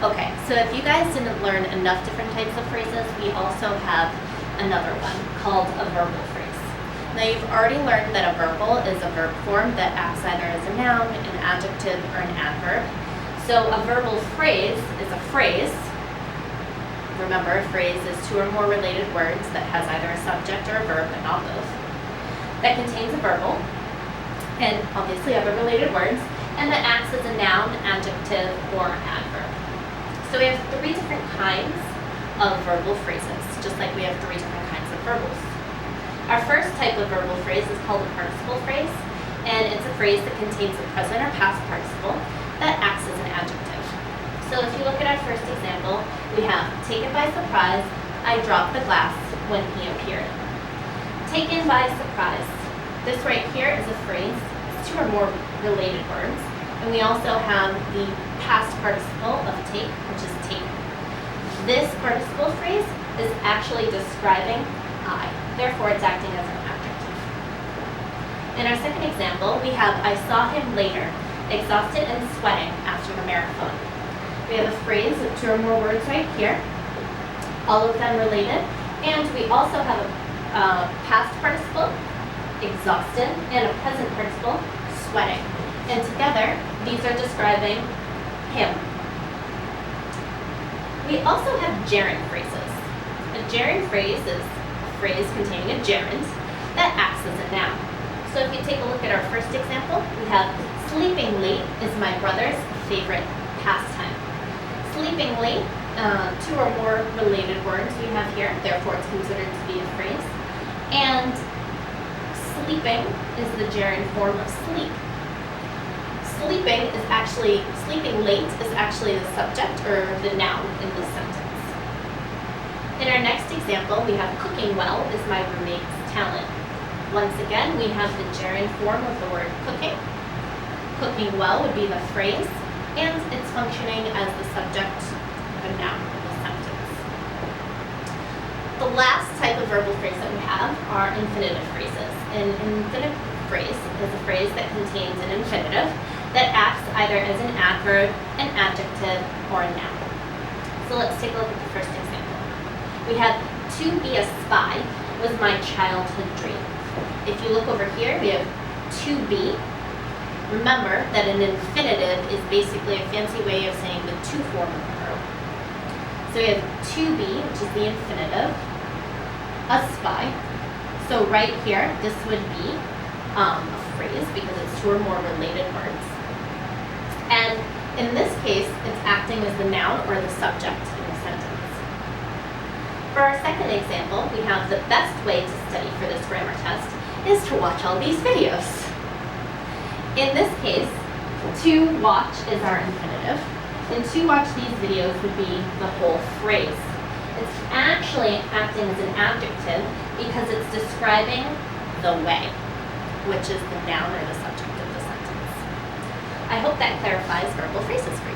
Okay, so if you guys didn't learn enough different types of phrases, we also have another one called a verbal phrase. Now you've already learned that a verbal is a verb form that acts either as a noun, an adjective, or an adverb. So a verbal phrase is a phrase. Remember, a phrase is two or more related words that has either a subject or a verb, but not both, that contains a verbal, and obviously other related words, and that acts as a noun, adjective, or adverb. So we have three different kinds of verbal phrases, just like we have three different kinds of verbals. Our first type of verbal phrase is called a participle phrase, and it's a phrase that contains a present or past participle that acts as an adjective. So if you look at our first example, we have taken by surprise, I dropped the glass when he appeared. Taken by surprise. This right here is a phrase, two or more related words, and we also have the past participle of take, which is taken. This participle phrase is actually describing I, therefore it's acting as an adjective. In our second example, we have I saw him later, exhausted and sweating after the marathon. We have a phrase with two or more words right here, all of them related, and we also have a past participle, exhausted, and a present participle, sweating. And together, these are describing him. We also have gerund phrases. A gerund phrase is a phrase containing a gerund that acts as a noun. So if you take a look at our first example, we have sleeping late is my brother's favorite pastime. Sleeping late, two or more related words we have here, therefore it's considered to be a phrase. And sleeping is the gerund form of sleep. Sleeping late is actually the subject or the noun in this sentence. In our next example, we have cooking well is my roommate's talent. Once again, we have the gerund form of the word cooking. Cooking well would be the phrase, and it's functioning as the subject of a noun in the sentence. The last type of verbal phrase that we have are infinitive phrases. An infinitive phrase is a phrase that contains an infinitive that acts either as an adverb, an adjective, or a noun. So let's take a look at the first example. We have to be a spy was my childhood dream. If you look over here, we have to be. Remember that an infinitive is basically a fancy way of saying the to form of the verb. So we have to be, which is the infinitive, a spy. So right here, this would be a phrase because it's two or more related words. And in this case, it's acting as the noun or the subject in the sentence. For our second example, we have the best way to study for this grammar test is to watch all these videos. In this case, to watch is our infinitive, and to watch these videos would be the whole phrase. It's actually acting as an adjective because it's describing the way, which is the noun or the subject of the sentence. I hope that clarifies verbal phrases for you.